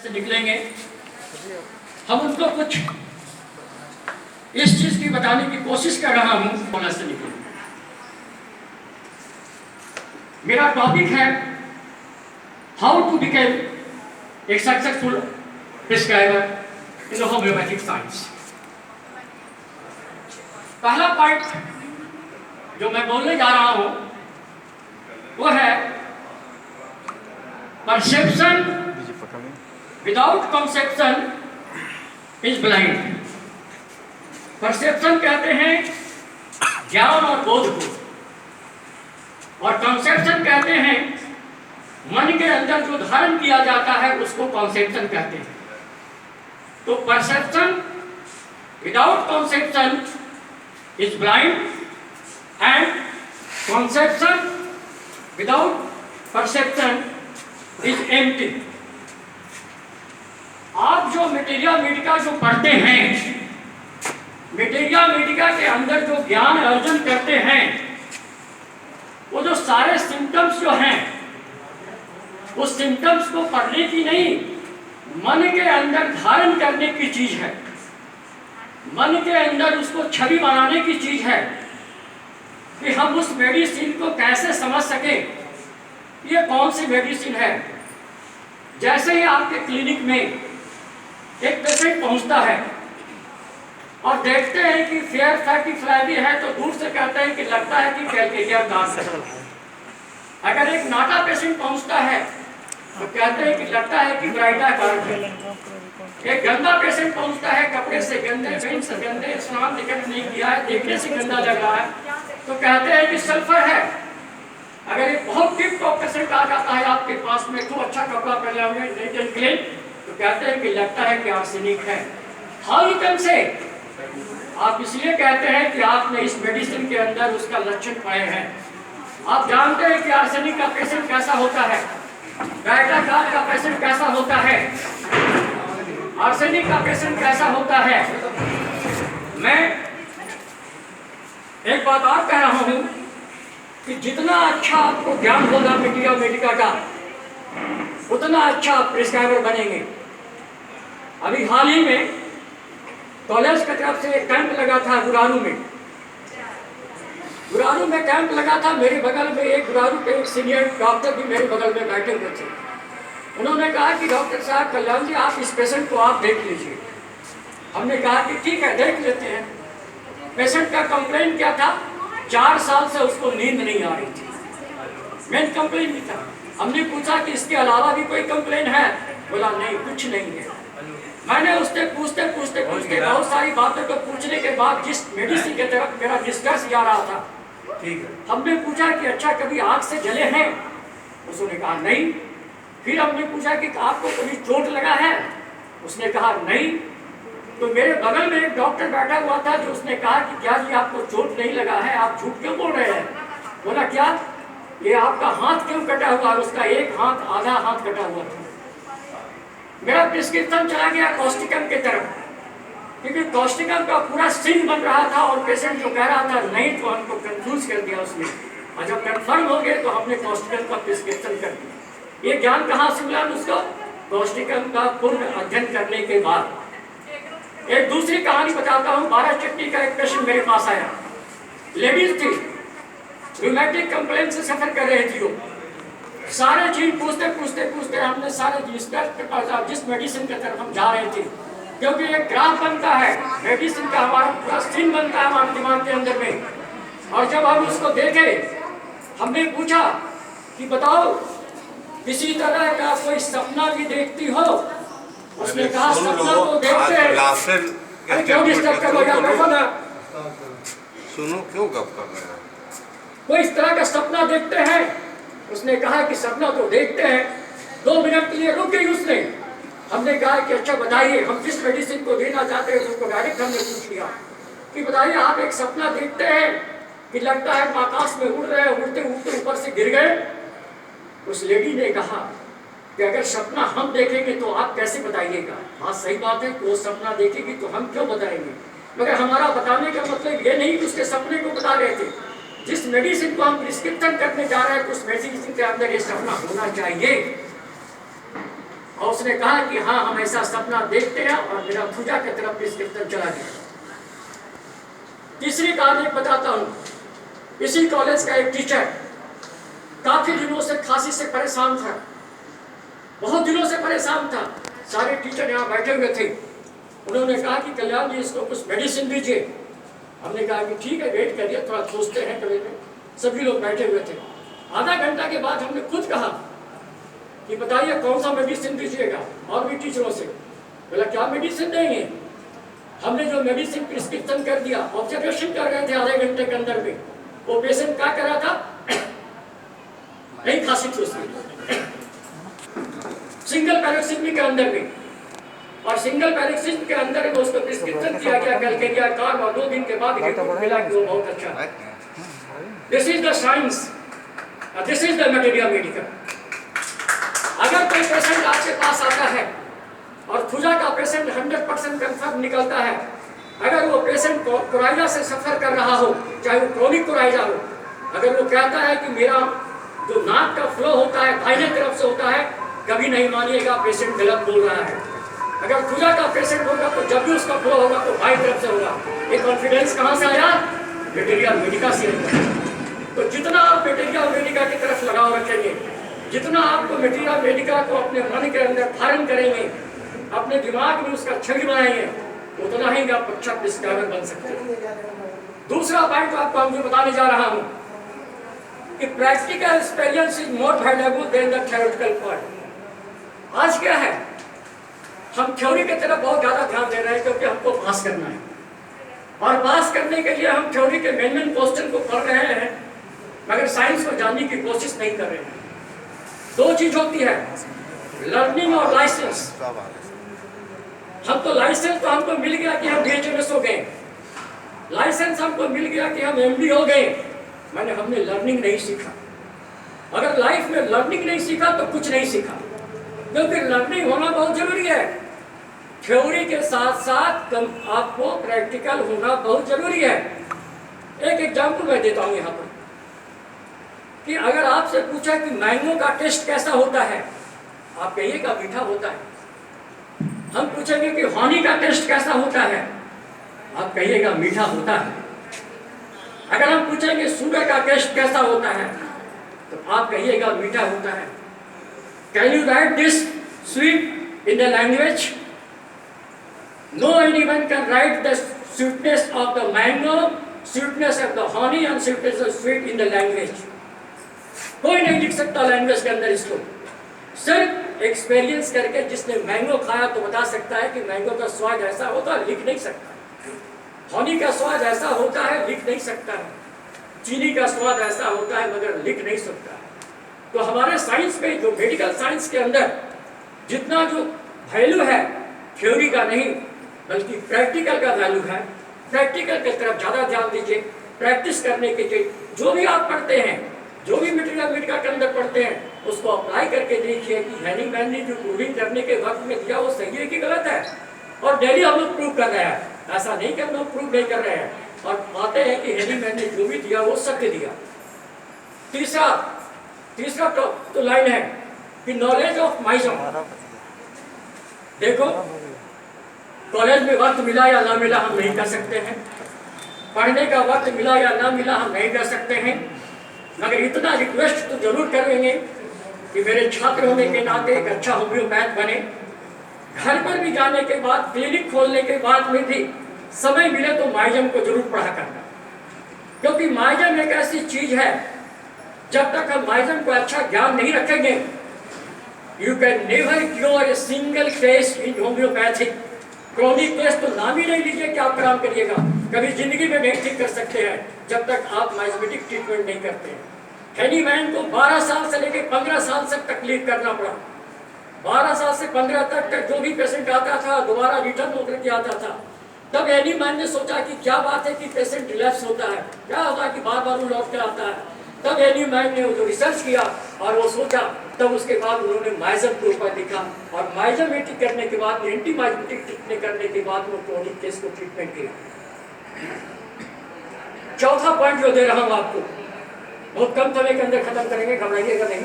से निकलेंगे, हम उनको कुछ इस चीज की बताने की कोशिश कर रहा हूं बोनस से निकले। मेरा टॉपिक है how to become a successful prescriber in homeopathic science. पहला पॉइंट जो मैं बोलने जा रहा हूं वो है perception without conception is blind. Perception कहते हैं ज्ञान और बोध को, और कंसेप्शन कहते हैं मन के अंदर जो धारण किया जाता है उसको कंसेप्शन कहते हैं। तो perception without conception is blind and conception without perception is empty. आप जो मटेरिया मेडिका जो पढ़ते हैं, मटेरिया मेडिका के अंदर जो ज्ञान अर्जन करते हैं, वो जो सारे सिम्टम्स जो हैं उस सिम्टम्स को पढ़ने की नहीं, मन के अंदर धारण करने की चीज है। मन के अंदर उसको छवि बनाने की चीज है कि हम उस मेडिसिन को कैसे समझ सके ये कौन सी मेडिसिन है। जैसे ही आपके क्लिनिक में एक पेशेंट पहुंचता है और देखते हैं कि फेयर फैटी फ्लैबी है तो दूर से कहते हैं कि लगता है कि कैल्केरिया डांस है। अगर एक नाटा पेशेंट पहुंचता है तो कहते हैं कि लगता है कि ब्राइटा कार्ड है। एक गंदा पेशेंट पहुंचता है, कपड़े से गंदे, पेंट से गंदे, स्नान निकट नहीं किया है, देखने से गंदा लग रहा है, तो कहते हैं कि सल्फर है। अगर एक बहुत टिप टॉप पेशेंट आ जाता है आपके पास में, तो अच्छा कपड़ा पहने हुए नीट एंड क्लीन, तो कहते हैं कि लगता है कि आर्सेनिक है। How you can say? आप इसलिए कहते हैं कि आपने इस मेडिसिन के अंदर उसका लक्षण पाए हैं। आप जानते हैं कि आर्सेनिक का पेशेंट कैसा होता है, ब्राइटा कार्ड का पेशेंट कैसा होता है, आर्सेनिक का पेशेंट कैसा होता है। मैं एक बात और कह रहा हूं कि जितना अच्छा आपको ज्ञान होगा मटेरिया मेडिका का, उतना अच्छा आप प्रिस्क्राइबर बनेंगे। अभी हाल ही में कॉलेज की तरफ से एक कैंप लगा था गुरारू में। गुरारू में कैंप लगा था, मेरे बगल में एक गुरारू के सीनियर डॉक्टर भी मेरे बगल में बैठे हुए थे। उन्होंने कहा कि डॉक्टर साहब कल्याण जी, आप इस पेशेंट को आप देख लीजिए। हमने कहा कि ठीक है, देख लेते हैं। पेशेंट का कंप्लेंट क्या था? 4 साल से उसको नींद नहीं आ रही थी। मेन कंप्लेंट भी था। हमने पूछा कि इसके अलावा भी कोई कंप्लेंट है? बोला नहीं, कुछ नहीं है। मैंने उससे पूछते पूछते पूछते बहुत सारी बातों को पूछने के बाद जिस मेडिसिन की तरफ मेरा डिस्कस जा रहा था, ठीक है, हमने पूछा कि अच्छा कभी आग से जले हैं? उसने कहा नहीं। फिर हमने पूछा कि आपको कभी चोट लगा है? उसने कहा नहीं। तो मेरे बगल में एक डॉक्टर बैठा हुआ था जो उसने कहा कि क्या जी आपको चोट नहीं लगा है, आप झूठ क्यों बोल रहे हैं? बोला क्या, ये आपका हाथ क्यों कटा हुआ है? उसका एक हाथ, आधा हाथ कटा हुआ था। मेरा प्रिस्क्रिप्शन चला गया कॉस्टिकम की तरफ, क्योंकि कॉस्टिकम का पूरा सीन बन रहा था और पेशेंट जो कह रहा था नहीं, तो हमको कंफ्यूज कर दिया उसने। और जब कंफर्म हो गए तो हमने कॉस्टिकम का प्रिस्क्रिप्शन कर दिया। ये ज्ञान कहाँ से मिला उसको? कॉस्टिकम का पूर्ण अध्ययन करने के बाद। एक दूसरी कहानी बताता हूँ। 12 चट्टी का एक पेशेंट मेरे पास आया, लेडीज थी, रूमेटिक कंप्लेंट से सफर कर रही थी। वो सारे चीज पूछते पूछते पूछते हमने सारे जिस मेडिसिन की तरफ हम जा रहे थे, क्योंकि एक ग्राफ बनता है मेडिसिन का, हमारा पूरा सीन बनता है हमारे दिमाग के अंदर में। और जब हम उसको देखे, हमने पूछा कि बताओ किसी तरह का कोई सपना भी देखती हो? उसने कहा सपना तो देखते हैं। क्यों डिस्टर्ब कर रहे हो? सुनो, क्यों गप कर रहे हैं? कोई इस तरह का सपना देखते हैं? उसने कहा कि सपना तो देखते हैं। 2 मिनट के लिए रुक गई उसने। हमने कहा कि अच्छा बताइए, हम किस मेडिसिन को देना चाहते हैं? उसको डायरेक्ट हमने पूछ लिया कि बताइए आप एक सपना देखते हैं कि लगता है आकाश में उड़ रहे, उड़ते उड़ते ऊपर से गिर गए। उस लेडी ने कहा कि अगर सपना हम देखेंगे तो आप कैसे बताइएगा? हाँ सही बात है, वो सपना देखेगी तो हम क्यों बताएंगे, मगर हमारा बताने का मतलब ये नहीं कि उसके सपने को बता रहे थे। जिस मेडिसिन को हम प्रिस्क्रिप्शन करने जा रहे हैं उस मेडिसिन के अंदर ये सपना होना चाहिए। और उसने कहा कि हाँ हम ऐसा सपना देखते हैं, और मेरा भुजा की तरफ प्रिस्क्रिप्शन चला गया। तीसरी कहानी बताता हूँ। इसी कॉलेज का एक टीचर काफी दिनों से खांसी से परेशान था, बहुत दिनों से परेशान था। सारे टीचर यहाँ बैठे हुए थे। उन्होंने कहा कि कल्याण जी इसको कुछ मेडिसिन दीजिए। हमने कहा कि ठीक है, वेट करिए, थोड़ा सोचते हैं कभी में। सभी लोग बैठे हुए थे। आधा घंटा के बाद हमने खुद कहा कि बताइए कौन सा मेडिसिन दीजिएगा, और भी टीचरों से। बोला क्या मेडिसिन देंगे? हमने जो मेडिसिन प्रिस्क्रिप्शन कर दिया, ऑब्जर्वेशन कर रहे थे आधे घंटे के अंदर में, वो पेशेंट क्या कर रहा था? नहीं खांसी थी उसकी, सिंगल पैराक्सिन के अंदर में, और सिंगल पैराक्सिन के अंदर में उसको प्रिस्क्रिप्शन किया गया कैलकेरिया कार्ब, और 2 दिन के बाद रिपोर्ट मिला कि वो बहुत अच्छा है। This is the science, this is the material medical. अगर कोई पेशेंट आपके पास आता है और भुजा का पेशेंट 100% कंफर्म निकलता है, अगर वो पेशेंट को कोराइजा से सफर कर रहा हो, चाहे वो क्रोनिक कोराइजा हो, अगर वो कहता है कि मेरा जो नाक का फ्लो होता है दाहिने तरफ से होता है, कभी नहीं मानिएगा पेशेंट गलत बोल रहा है। अगर भुजा का पेशेंट होगा तो जब भी उसका फ्लो होगा तो बाई तरफ से होगा। ये कॉन्फिडेंस कहाँ से आया? मटेरियल मेडिका से। तो जितना आप मटेरियल मेडिका की तरफ लगाव रखेंगे, जितना आपको मटेरियल मेडिका को अपने मन के अंदर धारण करेंगे, अपने दिमाग में उसका छवि बनाएंगे, उतना ही आप अच्छा प्रिस्क्राइबर बन सकते हैं। दूसरा पॉइंट आपको हम जो बताने जा रहा हूं कि practical experience is more valuable then the theoretical part. आज क्या है, हम थ्योरी की तरफ बहुत ज्यादा ध्यान दे रहे हैं क्योंकि हमको पास करना है, और पास करने के लिए हम थ्योरी के मेन क्वेश्चन को पढ़ रहे हैं, मगर साइंस को जानने की कोशिश नहीं कर रहे हैं। 2 चीज होती है, लर्निंग और लाइसेंस। हम तो लाइसेंस तो हमको मिल गया कि हम BHMS हो गए, लाइसेंस हमको मिल गया कि हम MD हो गए, मैंने हमने लर्निंग नहीं सीखा। अगर लाइफ में लर्निंग नहीं सीखा तो कुछ नहीं सीखा, क्योंकि लर्निंग होना बहुत जरूरी है। थ्योरी के साथ साथ आपको प्रैक्टिकल होना बहुत जरूरी है। एक एग्जाम्पल मैं देता हूँ यहाँ पर कि अगर आपसे पूछा कि मैंगो का टेस्ट कैसा होता है, आप कहिएगा मीठा होता है। हम पूछेंगे कि हनी का टेस्ट कैसा होता है, आप कहिएगा मीठा होता है। अगर हम पूछेंगे शुगर का टेस्ट कैसा होता है, तो आप कहिएगा मीठा होता है। Can you right this sweet in the language? No anyone can write the sweetness of the mango, sweetness of the honey and sweetness of sweet in the language. कोई नहीं लिख सकता लैंग्वेज के अंदर इसको। सिर्फ एक्सपीरियंस करके जिसने मैंगो खाया तो बता सकता है कि मैंगो का स्वाद ऐसा होता है, लिख नहीं सकता। हनी का स्वाद ऐसा होता है, लिख नहीं सकता है। चीनी का स्वाद ऐसा होता है, मगर लिख नहीं सकता है। तो हमारे साइंस में, जो मेडिकल साइंस के अंदर जितना जो वैल्यू है, थ्योरी का नहीं बल्कि प्रैक्टिकल का वैल्यू है। प्रैक्टिकल की तरफ ज़्यादा ध्यान दीजिए। प्रैक्टिस करने के लिए जो भी आप पढ़ते हैं, जो भी मटेरियल मेडिका के अंदर पढ़ते हैं, उसको अप्लाई करके देखिए कि हैनिमैन ने जो प्रूविंग करने के वक्त में दिया वो सही है कि गलत है। और डेली हम लोग प्रूव कर रहे हैं, ऐसा नहीं कि हम लोग प्रूव नहीं कर रहे हैं, और पाते हैं कि हैनिमैन ने जो भी दिया वो सत्य दिया। तीसरा तो लाइन है कि नॉलेज ऑफ माइजम। देखो, कॉलेज में वक्त मिला या ना मिला हम नहीं कर सकते हैं, पढ़ने का वक्त मिला या ना मिला हम नहीं कर सकते हैं, मगर इतना रिक्वेस्ट तो जरूर करेंगे कि मेरे छात्र होने के नाते एक अच्छा होम्योपैथ बने। घर पर भी जाने के बाद, क्लिनिक खोलने के बाद में भी समय मिले तो माइजम को जरूर पढ़ा करना, क्योंकि माइजम एक ऐसी चीज है, जब तक हम माइजम को अच्छा ज्ञान नहीं रखेंगे, you can never cure a single case in homeopathic. Chronic case तो नाम ही नहीं लीजिए कि आप काम करिएगा, कभी जिंदगी में नहीं ठीक कर सकते हैं जब तक आप माइजमेटिक ट्रीटमेंट नहीं करते हैं। हैनीमैन को 12 साल से लेकर 15 साल तक तकलीफ करना पड़ा। 12 साल से 15 तक जो भी पेशेंट आता था दोबारा रिटर्न होकर के आता था। तब हैनीमैन ने सोचा कि क्या बात है कि पेशेंट रिलैप्स होता है, क्या होता है कि बार बार वो लौट के आता है। तब हैनीमैन ने जो रिसर्च किया और वो सोचा, तब उसके बाद उन्होंने माइजम के ऊपर लिखा, और माइजमेटिक करने के बाद, एंटी माइजमेटिक ट्रीटमेंट करने के बाद वो क्रोनिक केस को ट्रीटमेंट किया। चौथा पॉइंट जो दे रहा हूं आपको, बहुत कम समय के अंदर खत्म करेंगे, घबराइएगा नहीं।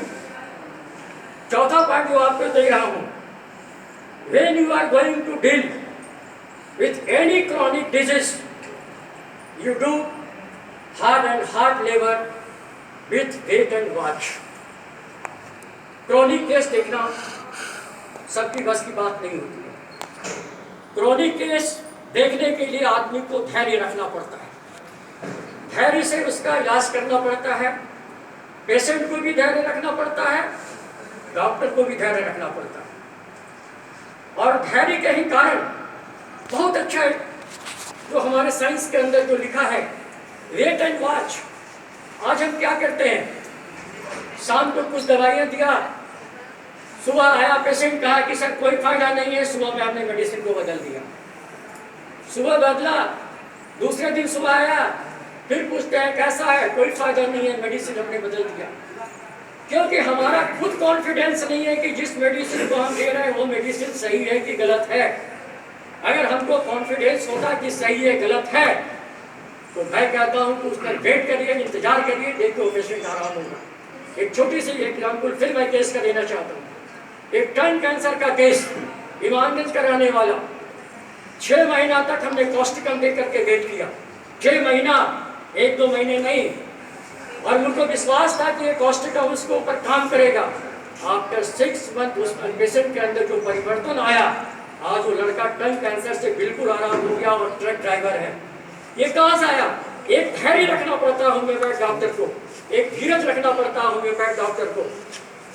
चौथा पॉइंट जो आपको दे रहा हूं when you are going to deal with any chronic disease, you do hard and hard labor with wait and watch. Chronic case देखना सबकी बस की बात नहीं होती है। क्रोनिक केस देखने के लिए आदमी को धैर्य रखना पड़ता है, धैर्य से उसका इलाज करना पड़ता है, पेशेंट को भी धैर्य रखना पड़ता है, डॉक्टर को भी धैर्य रखना पड़ता है। और धैर्य के ही कारण बहुत अच्छा है जो हमारे साइंस के अंदर जो लिखा है, वेट एंड वॉच। आज हम क्या करते हैं, शाम को कुछ दवाइयाँ दिया, सुबह आया पेशेंट, कहा कि सर कोई फायदा नहीं है, सुबह में आपने मेडिसिन को बदल दिया। सुबह बदला, दूसरे दिन सुबह आया, फिर पूछते हैं कैसा है, कोई फायदा नहीं है, मेडिसिन हमने बदल दिया। क्योंकि हमारा खुद कॉन्फिडेंस नहीं है कि जिस मेडिसिन को हम दे रहे हैं वो मेडिसिन सही है कि गलत है। अगर हमको कॉन्फिडेंस होता कि सही है गलत है, तो मैं कहता हूँ कि उस पर वेट करिए, इंतजार करिए, देखो पेशेंट आराम होगा। एक छोटी सी एग्जाम्पल फिर मैं केस का देना चाहता हूँ। एक टन कैंसर का केस, इमानगंज कराने वाला, 6 महीना तक हमने कॉस्टिकम दे करके वेट किया। 6 महीना, 1-2 महीने नहीं, और मुझको विश्वास था कि ये कॉस्टिकम उसके ऊपर काम करेगा। आफ्टर 6 मंथ उस पेशेंट के अंदर जो परिवर्तन आया, आज वो लड़का टन कैंसर से बिल्कुल आराम हो गया और ट्रक ड्राइवर है। ये कहाँ से आया? एक धैर्य रखना पड़ता है होम्योपैथ डॉक्टर को, एक धीरज रखना पड़ता है होम्योपैथ डॉक्टर को।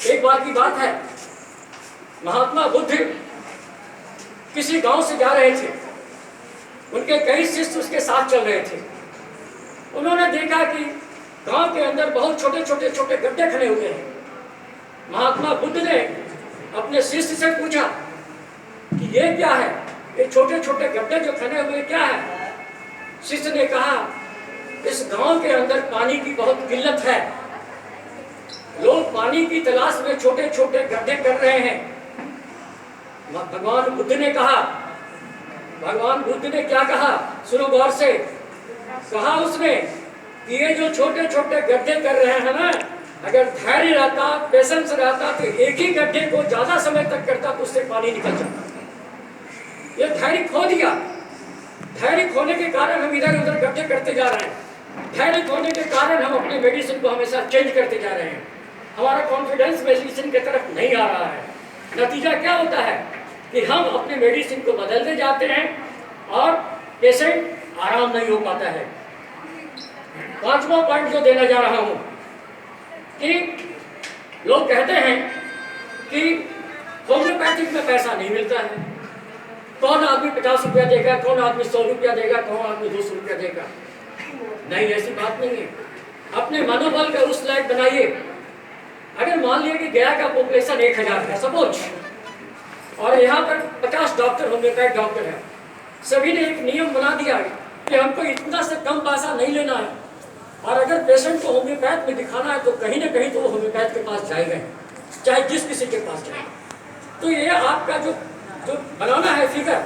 एक बार की बात है, महात्मा बुद्ध किसी गांव से जा रहे थे, उनके कई शिष्य उसके साथ चल रहे थे। उन्होंने देखा कि गांव के अंदर बहुत छोटे छोटे गड्ढे खड़े हुए हैं। महात्मा बुद्ध ने अपने शिष्य से पूछा कि ये क्या है, ये छोटे छोटे गड्ढे जो खड़े हुए क्या है? शिष्य ने कहा, इस गांव के अंदर पानी की बहुत किल्लत है, लोग पानी की तलाश में छोटे छोटे गड्ढे कर रहे हैं। भगवान बुद्ध ने कहा, भगवान बुद्ध ने क्या कहा, सुनो गौर से, कहा उसने कि ये जो छोटे छोटे गड्ढे कर रहे हैं ना, अगर धैर्य रहता, पेशेंस रहता, तो एक ही गड्ढे को ज्यादा समय तक करता तो उससे पानी निकल जाता। ये धैर्य खो दिया। धैर्य खोने के कारण हम इधर उधर गड्ढे करते जा रहे हैं। धैर्य खोने के कारण हम अपने मेडिसिन को हमेशा चेंज करते जा रहे हैं। हमारा कॉन्फिडेंस मेडिसिन की तरफ नहीं आ रहा है। नतीजा क्या होता है कि हम अपने मेडिसिन को बदलते जाते हैं और पेशेंट आराम नहीं हो पाता है। 5वां पॉइंट जो देना जा रहा हूं कि लोग कहते हैं कि होम्योपैथिक में पैसा नहीं मिलता है। कौन आदमी 50 रुपया देगा, कौन आदमी 100 रुपया देगा, कौन आदमी 200 रुपया देगा। नहीं, ऐसी बात नहीं है। अपने मनोबल का उस लायक बनाइए। अगर मान लिया कि गया का पॉपुलेशन 1000 है सपोज, और यहाँ पर 50 डॉक्टर होम्योपैथ डॉक्टर है, सभी ने एक नियम बना दिया है कि हमको इतना से कम पैसा नहीं लेना है, और अगर पेशेंट को होम्योपैथ में दिखाना है तो कहीं ना कहीं तो वो होम्योपैथ के पास जाएगा, चाहे जिस किसी के पास जाए। तो ये आपका जो बनाना है फिगर,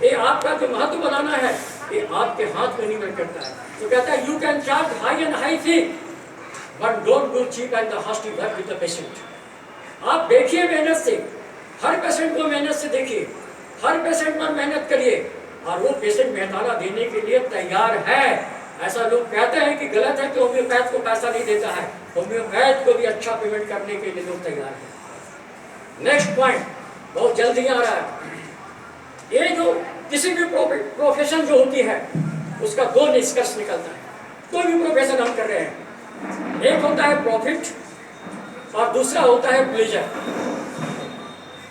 ये आपका जो महत्व बनाना है, ये आपके हाथ में निर्भर करता है। तो कहता है you can charge high and high fee but don't do cheap and the haste work with the patient. आप देखिए मेहनत से, हर पेशेंट को मेहनत से देखिए, हर पेशेंट पर मेहनत करिए, और वो पेशेंट मेहनताना देने के लिए तैयार है। ऐसा लोग कहते हैं कि गलत है कि होम्योपैथ को पैसा नहीं देता है। होम्योपैथ को भी अच्छा पेमेंट करने के लिए लोग तैयार हैं। नेक्स्ट पॉइंट बहुत जल्दी आ रहा है। ये जो किसी भी प्रोफेशन जो होती है उसका 2 निष्कर्ष निकलता है। कोई भी प्रोफेशन हम कर रहे हैं, एक होता है प्रॉफिट और दूसरा होता है प्लेजर।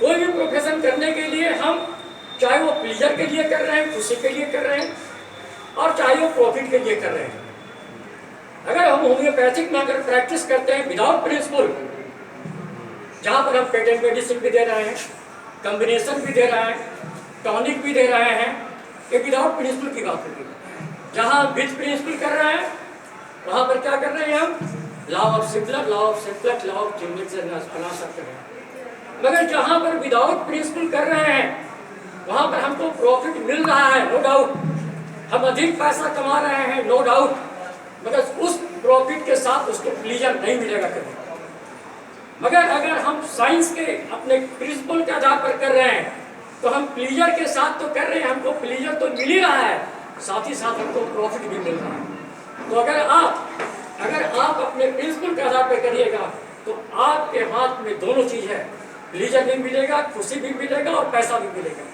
कोई भी प्रोफेशन करने के लिए हम चाहे वो प्लेजर के लिए कर रहे हैं, खुशी के लिए कर रहे हैं, और चाहे वो प्रॉफिट के लिए कर रहे हैं। अगर हम होम्योपैथिक में अगर प्रैक्टिस करते हैं विदाउट प्रिंसिपल, जहाँ पर हम पेटेंट मेडिसिन भी दे रहे हैं, कॉम्बिनेशन भी दे रहे हैं, टॉनिक भी दे रहे हैं, ये विदाउट प्रिंसिपल की बात होगी। जहाँ हम विथ प्रिंसिपल कर रहे हैं वहाँ पर क्या कर रहे हैं हम, law of simpler, law of simplex, law of symbolic से बना सकते हैं। मगर जहाँ पर विदाउट प्रिंसिपल कर रहे हैं वहाँ पर हमको प्रॉफिट मिल रहा है, नो डाउट, हम अधिक पैसा कमा रहे हैं, नो डाउट, मगर उस प्रॉफिट के साथ उसको प्लीजर नहीं मिलेगा कभी। मगर अगर हम साइंस के अपने प्रिंसिपल के आधार पर कर रहे हैं तो हम प्लीजर के साथ तो कर रहे हैं, हमको प्लीजर तो मिल ही रहा है, साथ ही साथ हमको प्रॉफिट भी मिल रहा है। तो अगर आप अपने प्रिंसिपल के आधार पर करिएगा तो आपके हाथ में दोनों चीज़ है, प्लीजर भी मिलेगा, खुशी भी मिलेगा और पैसा भी मिलेगा।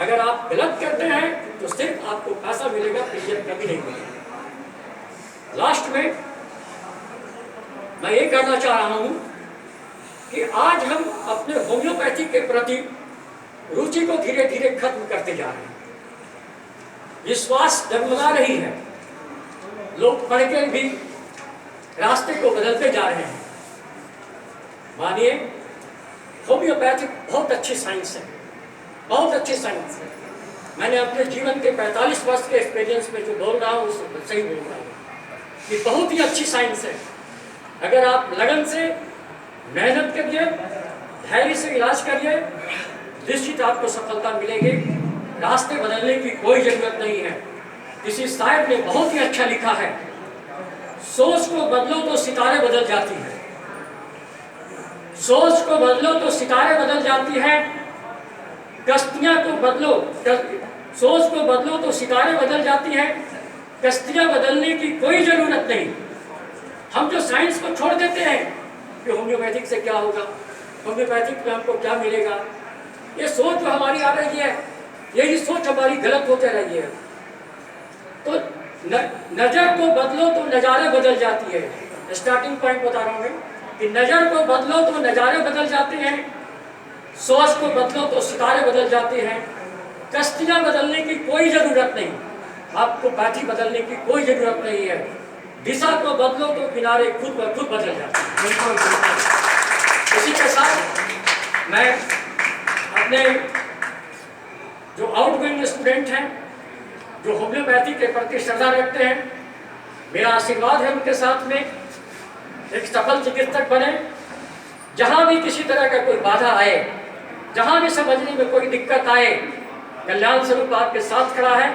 अगर आप गलत करते हैं तो सिर्फ आपको पैसा मिलेगा, प्लीजर कभी नहीं मिलेगा। लास्ट में मैं ये कहना चाह रहा हूँ कि आज हम अपने होम्योपैथी के प्रति रुचि को धीरे धीरे खत्म करते जा रहे हैं। विश्वास डगमगा रही है, लोग पढ़ के भी रास्ते को बदलते जा रहे हैं। मानिए, होम्योपैथी बहुत अच्छी साइंस है, बहुत अच्छी साइंस है। मैंने अपने जीवन के 45 वर्ष के एक्सपीरियंस में जो बोल रहा हूँ उसको सही बोल रहा हूँ कि बहुत ही अच्छी साइंस है। अगर आप लगन से मेहनत करिए, धैर्य से इलाज करिए, निश्चित आपको सफलता मिलेगी। रास्ते बदलने की कोई जरूरत नहीं है। किसी शायर ने बहुत ही अच्छा लिखा है, सोच को बदलो तो सितारे बदल जाती है, सोच को बदलो तो सितारे बदल जाती है, कश्तियां को बदलो, सोच को बदलो तो सितारे बदल जाती हैं, कश्तियां बदलने की कोई जरूरत नहीं। हम जो साइंस को छोड़ देते हैं कि होम्योपैथिक से क्या होगा, होम्योपैथिक में हमको क्या मिलेगा, ये सोच जो हमारी आ रही है, यही सोच हमारी गलत होते रही है। तो नजर को बदलो तो नज़ारे बदल जाती है। स्टार्टिंग पॉइंट बता रहा हूँ मैं कि नजर को बदलो तो नज़ारे बदल जाते हैं, सोच को बदलो तो सितारे बदल जाते हैं, कश्तियाँ बदलने की कोई ज़रूरत नहीं, आपको पैथी बदलने की कोई ज़रूरत नहीं है। दिशा को बदलो तो किनारे खुद ब खुद बदल जाते हैं। बिल्कुल। इसी के साथ मैं अपने जो आउटगोइंग स्टूडेंट हैं, जो होम्योपैथी के प्रति श्रद्धा रखते हैं, मेरा आशीर्वाद है उनके साथ में एक सफल चिकित्सक बने। जहाँ भी किसी तरह का कोई बाधा आए, जहाँ भी समझने में कोई दिक्कत आए, कल्याण स्वरूप आपके साथ खड़ा है।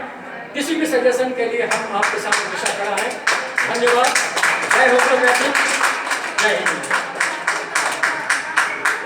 किसी भी सजेशन के लिए हम आपके साथ हमेशा खड़ा है। धन्यवाद। जय होम्योपैथी, जय हिंद।